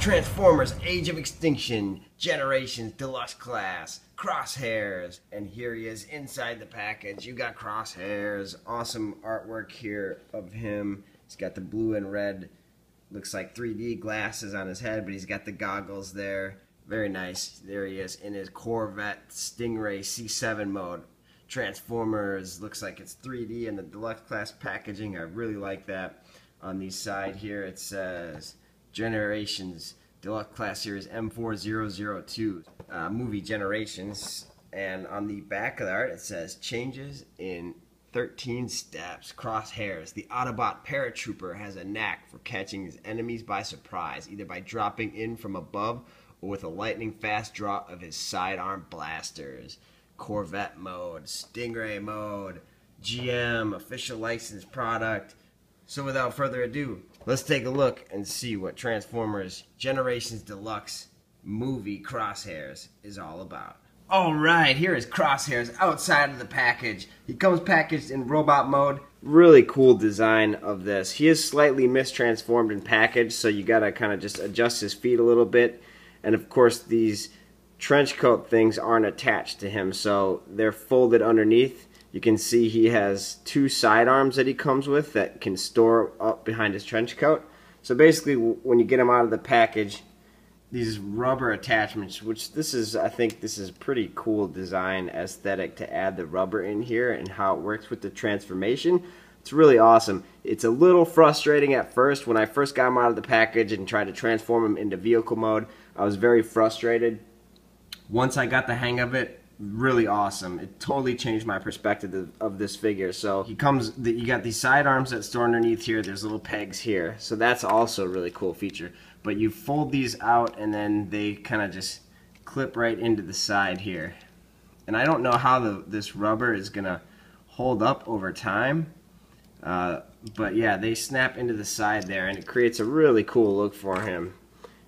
Transformers Age of Extinction, Generations Deluxe Class, Crosshairs. And here he is inside the package. You got Crosshairs. Awesome artwork here of him. He's got the blue and red, looks like 3D glasses on his head, but he's got the goggles there. Very nice. There he is in his Corvette Stingray C7 mode. Transformers, looks like it's 3D in the Deluxe Class packaging. I really like that. On the side here it says Generations Deluxe Class Series M4002 movie Generations, and on the back of the art it says changes in 13 steps. Crosshairs, the Autobot paratrooper, has a knack for catching his enemies by surprise, either by dropping in from above or with a lightning fast draw of his sidearm blasters. Corvette mode, Stingray mode, GM official licensed product. So without further ado, let's take a look and see what Transformers Generations Deluxe movie Crosshairs is all about. Alright, here is Crosshairs outside of the package. He comes packaged in robot mode. Really cool design of this. He is slightly mistransformed in package, so you gotta kind of just adjust his feet a little bit. And of course these trench coat things aren't attached to him, so they're folded underneath. You can see he has two sidearms that he comes with that can store up behind his trench coat. So basically when you get him out of the package, these rubber attachments, which this is, I think this is a pretty cool design aesthetic to add the rubber in here and how it works with the transformation. It's really awesome. It's a little frustrating at first. When I first got him out of the package and tried to transform him into vehicle mode, I was very frustrated. Once I got the hang of it, really awesome. It totally changed my perspective of this figure. So he comes, you got these sidearms that store underneath here. There's little pegs here, so that's also a really cool feature. But you fold these out and then they kind of just clip right into the side here. And I don't know how this rubber is gonna hold up over time, but yeah, they snap into the side there and it creates a really cool look for him.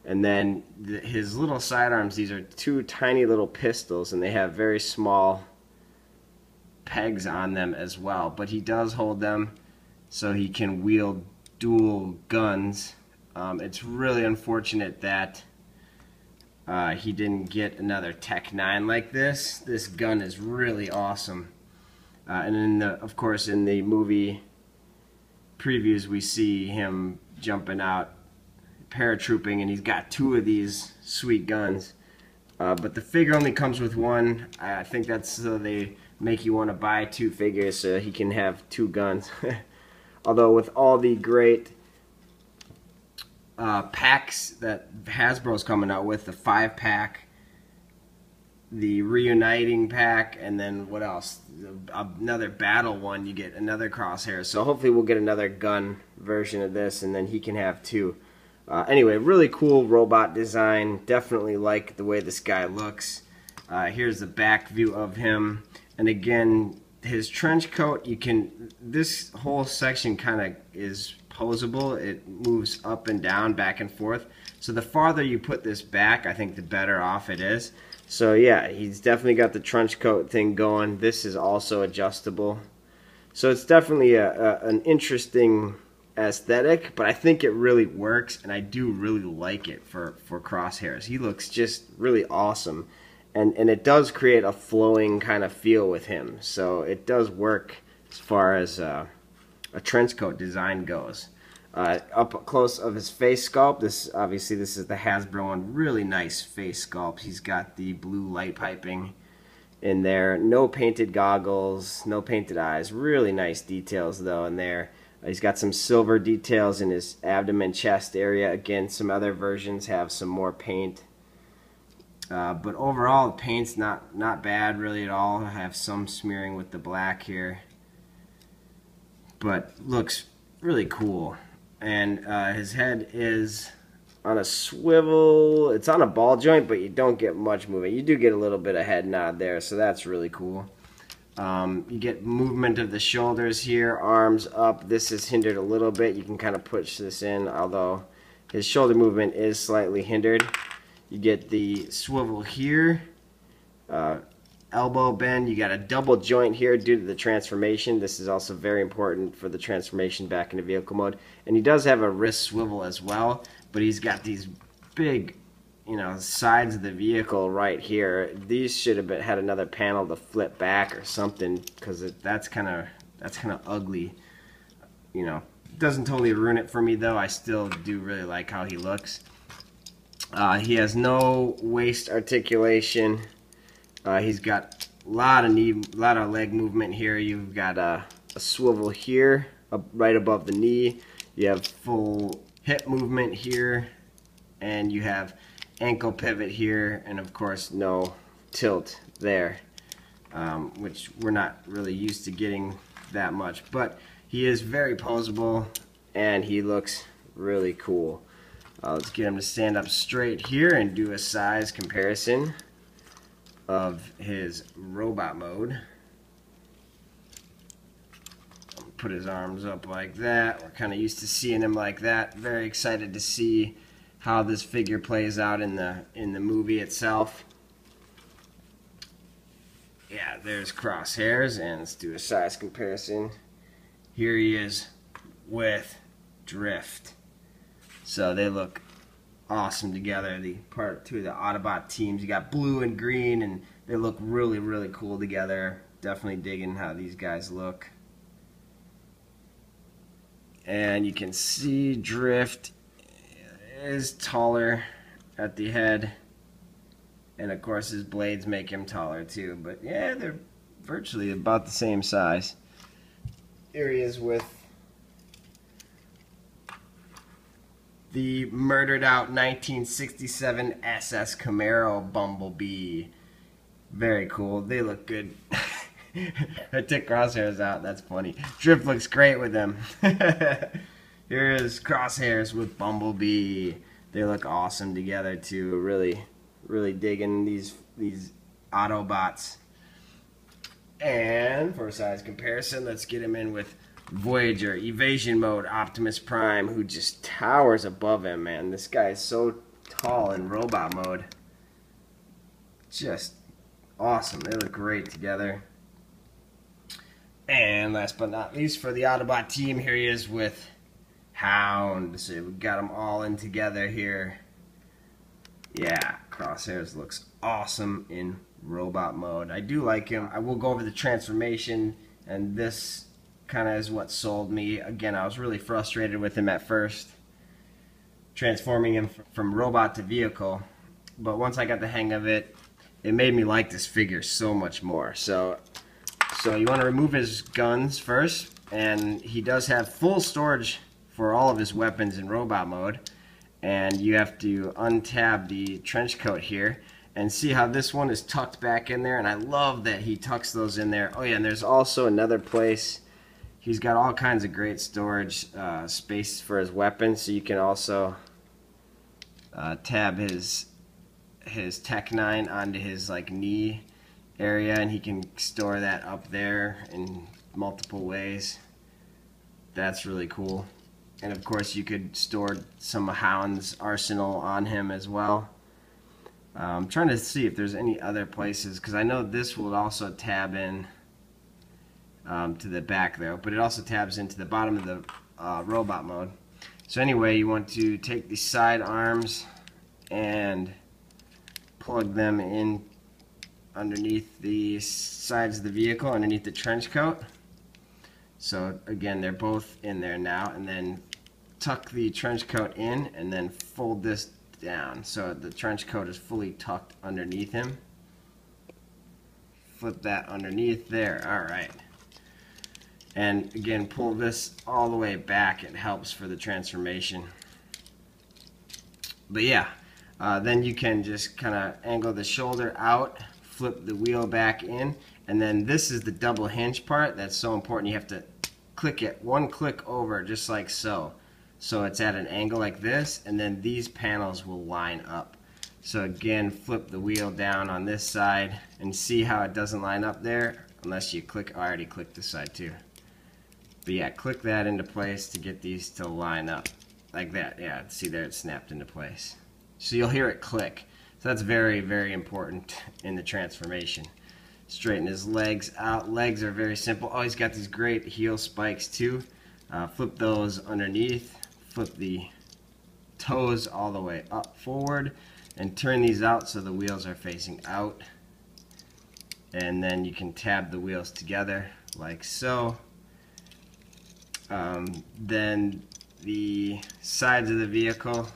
And then his little sidearms, these are two tiny little pistols, and they have very small pegs on them as well. But he does hold them so he can wield dual guns. It's really unfortunate that he didn't get another Tech 9 like this. This gun is really awesome. And in of course, in the movie previews, we see him jumping out, paratrooping, and he's got two of these sweet guns. But the figure only comes with one. I think that's so they make you want to buy two figures so he can have two guns. Although with all the great packs that Hasbro's coming out with, the 5-pack, the reuniting pack, and then what else? Another battle one, you get another Crosshair. So hopefully we'll get another gun version of this, and then he can have two. Anyway, really cool robot design. Definitely like the way this guy looks. Here's the back view of him. And again, his trench coat, this whole section kind of is posable. It moves up and down, back and forth. So the farther you put this back, I think the better off it is. So yeah, he's definitely got the trench coat thing going. This is also adjustable. So it's definitely an interesting aesthetic, but I think it really works, and I do really like it for Crosshairs. He looks just really awesome, and it does create a flowing kind of feel with him, so it does work as far as a trench coat design goes. Up close of his face sculpt, obviously this is the Hasbro one. Really nice face sculpt. He's got the blue light piping in there, no painted goggles, no painted eyes. Really nice details though in there. He's got some silver details in his abdomen, chest area. Again, some other versions have some more paint. But overall, the paint's not bad really at all. I have some smearing with the black here. But looks really cool. And his head is on a swivel. It's on a ball joint, but you don't get much movement. You do get a little bit of head nod there, so that's really cool. You get movement of the shoulders here, arms up. This is hindered a little bit. You can kind of push this in, although his shoulder movement is slightly hindered. You get the swivel here, elbow bend. You got a double joint here due to the transformation. This is also very important for the transformation back into vehicle mode. And he does have a wrist swivel as well, but he's got these big, you know, sides of the vehicle right here. These should have had another panel to flip back or something, because that's kind of ugly. You know, doesn't totally ruin it for me though. I still do really like how he looks. He has no waist articulation. He's got a lot of leg movement here. You've got a swivel here, right above the knee. You have full hip movement here, and you have ankle pivot here, and of course no tilt there, which we're not really used to getting that much. But he is very poseable, and he looks really cool. Let's get him to stand up straight here and do a size comparison of his robot mode. Put his arms up like that. We're kind of used to seeing him like that. Very excited to see how this figure plays out in the movie itself. Yeah, there's Crosshairs, and let's do a size comparison. Here he is with Drift. So they look awesome together. The part two of the Autobot teams. You got blue and green, and they look really, really cool together. Definitely digging how these guys look. And you can see Drift is taller at the head, and of course his blades make him taller too. But yeah, they're virtually about the same size. Here he is with the murdered out 1967 SS Camaro Bumblebee. Very cool. They look good. I took Crosshairs out. That's funny. Drift looks great with them. Here is Crosshairs with Bumblebee. They look awesome together too. Really, really digging these Autobots. And for a size comparison, let's get him in with Voyager Evasion Mode Optimus Prime, who just towers above him, man. This guy is so tall in robot mode. Just awesome. They look great together. And last but not least, for the Autobot team, here he is with Hound. So we got them all in together here. Yeah, Crosshairs looks awesome in robot mode. I do like him. I will go over the transformation, and this kind of is what sold me. Again, I was really frustrated with him at first, transforming him from robot to vehicle. But once I got the hang of it, it made me like this figure so much more. So you want to remove his guns first, and he does have full storage for all of his weapons in robot mode. And you have to untab the trench coat here and see how this one is tucked back in there. And I love that he tucks those in there. Oh yeah, and there's also another place. He's got all kinds of great storage space for his weapons, so you can also tab his Tech 9 onto his like knee area, and he can store that up there in multiple ways. That's really cool. And of course you could store some Hound's arsenal on him as well. I'm trying to see if there's any other places, because I know this will also tab in to the back there, but it also tabs into the bottom of the robot mode. So anyway, you want to take the side arms and plug them in underneath the sides of the vehicle, underneath the trench coat. So again, they're both in there now, and then tuck the trench coat in and then fold this down so the trench coat is fully tucked underneath him. Flip that underneath there. Alright. And again, pull this all the way back. It helps for the transformation. But yeah, then you can just kind of angle the shoulder out, flip the wheel back in, and then this is the double hinge part that's so important. You have to click it one click over, just like so. So it's at an angle like this, and then these panels will line up. So again, flip the wheel down on this side and see how it doesn't line up there unless you click. I already clicked this side too. But yeah, click that into place to get these to line up like that. Yeah, see there, it snapped into place. So you'll hear it click. So that's very, very important in the transformation. Straighten his legs out. Legs are very simple. Oh, he's got these great heel spikes too. Flip those underneath. Flip the toes all the way up forward, and turn these out so the wheels are facing out. And then you can tab the wheels together like so. Then the sides of the vehicle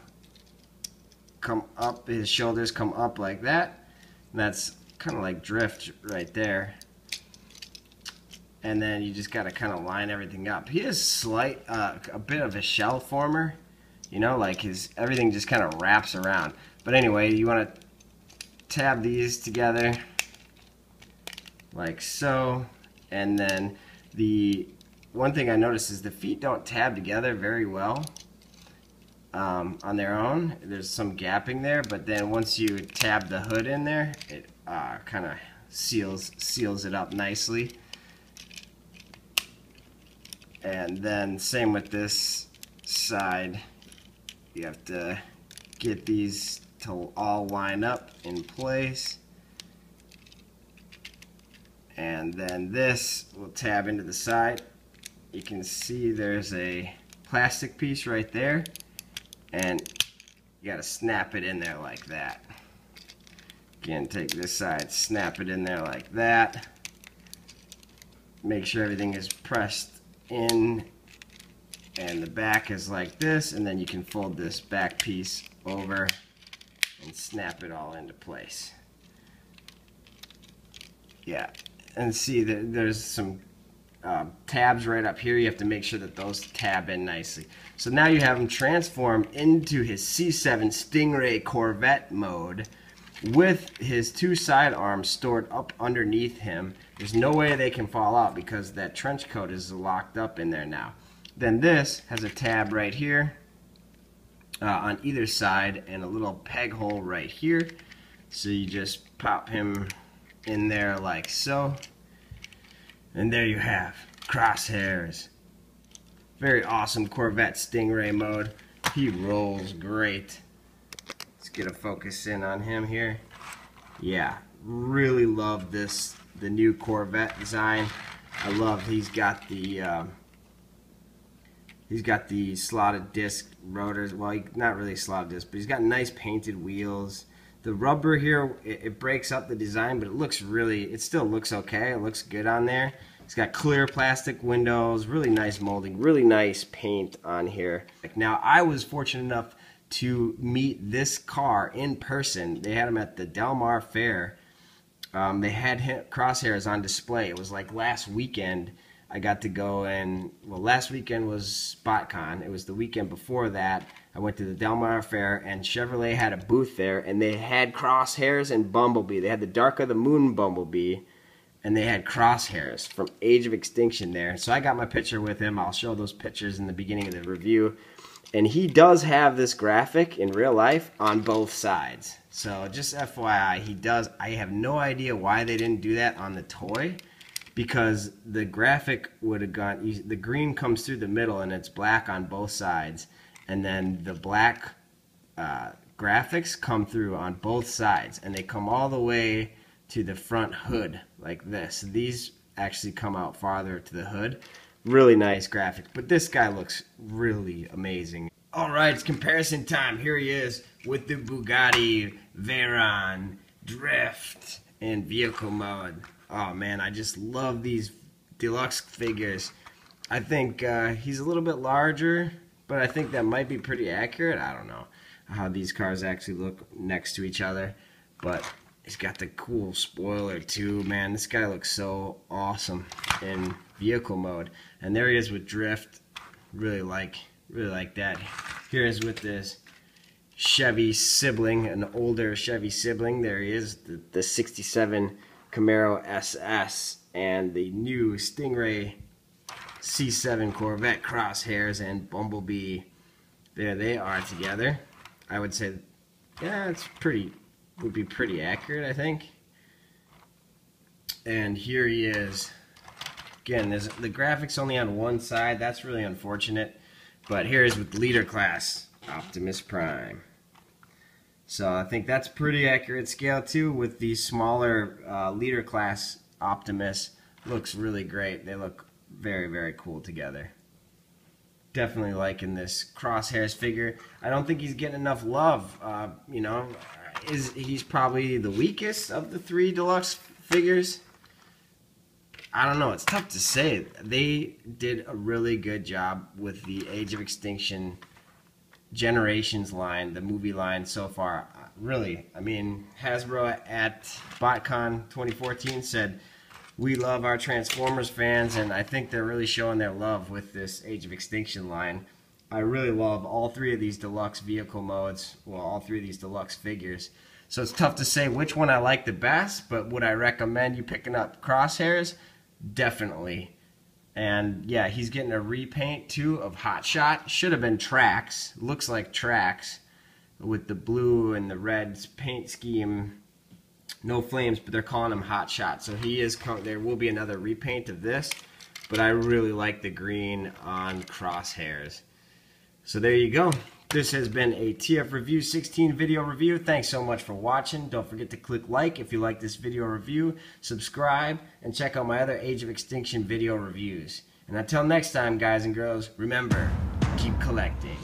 come up, his shoulders come up like that. And that's kind of like drift right there. And then you just got to kind of line everything up. He is a bit of a shell former, you know, like everything just kind of wraps around. But anyway, you want to tab these together like so. And then the one thing I noticed is the feet don't tab together very well on their own. There's some gapping there, but then once you tab the hood in there, it kind of seals it up nicely. And then same with this side. You have to get these to all line up in place. And then this will tab into the side. You can see there's a plastic piece right there, and you got to snap it in there like that. Again, take this side, snap it in there like that. Make sure everything is pressed in, and the back is like this, and then you can fold this back piece over and snap it all into place. Yeah, and see that there's some tabs right up here. You have to make sure that those tab in nicely. So now you have him transform into his C7 Stingray Corvette mode with his two sidearms stored up underneath him. There's no way they can fall out because that trench coat is locked up in there now. Then this has a tab right here on either side and a little peg hole right here. So you just pop him in there like so. And there you have Crosshairs. Very awesome Corvette Stingray mode. He rolls great. Let's get a focus in on him here. Yeah, really love the new Corvette design. I love he's got the slotted disc rotors. Well, not really slotted disc, but he's got nice painted wheels. The rubber here, it breaks up the design, but it still looks okay. It looks good on there. It's got clear plastic windows, really nice molding, really nice paint on here. Now, I was fortunate enough to meet this car in person. They had him at the Del Mar Fair. They had Crosshairs on display. It was like last weekend. I got to go and, well, last weekend was SpotCon. It was the weekend before that. I went to the Del Mar Fair, and Chevrolet had a booth there, and they had Crosshairs and Bumblebee. They had the Dark of the Moon Bumblebee, and they had Crosshairs from Age of Extinction there. So I got my picture with him. I'll show those pictures in the beginning of the review. And he does have this graphic in real life on both sides. So just FYI, he does. I have no idea why they didn't do that on the toy, because the graphic would have gone, the green comes through the middle and it's black on both sides, and then the black graphics come through on both sides, and they come all the way to the front hood like this. These actually come out farther to the hood. Really nice graphics, but this guy looks really amazing. Alright, it's comparison time. Here he is with the Bugatti Veyron Drift in vehicle mode. Oh man, I just love these deluxe figures. I think he's a little bit larger, but I think that might be pretty accurate. I don't know how these cars actually look next to each other, but he's got the cool spoiler too, man. This guy looks so awesome in vehicle mode. And there he is with Drift. Really like that. Here is with this Chevy sibling, an older Chevy sibling. There he is, the 67 Camaro SS and the new Stingray C7 Corvette Crosshairs and Bumblebee. There they are together. I would say, yeah, would be pretty accurate, I think. And here he is. Again, the graphics only on one side. That's really unfortunate. But here is with Leader Class Optimus Prime. So I think that's pretty accurate scale too. With the smaller Leader Class Optimus, looks really great. They look very, very cool together. definitely liking this Crosshairs figure. I don't think he's getting enough love. You know, he's probably the weakest of the 3 deluxe figures. I don't know. It's tough to say. They did a really good job with the Age of Extinction Generations line, the movie line so far. Really, I mean, Hasbro at BotCon 2014 said, "We love our Transformers fans," and I think they're really showing their love with this Age of Extinction line. I really love all 3 of these deluxe vehicle modes, well, all 3 of these deluxe figures. So it's tough to say which one I like the best, but would I recommend you picking up Crosshairs? Definitely. And yeah, he's getting a repaint too of Hotshot. Should have been Trax. Looks like Trax with the blue and the red paint scheme. No flames, but they're calling him Hotshot. So he is. There will be another repaint of this, but I really like the green on Crosshairs. So there you go. This has been a TF Review 16 video review. Thanks so much for watching. Don't forget to click like if you like this video review, subscribe, and check out my other Age of Extinction video reviews. And until next time, guys and girls, remember, keep collecting.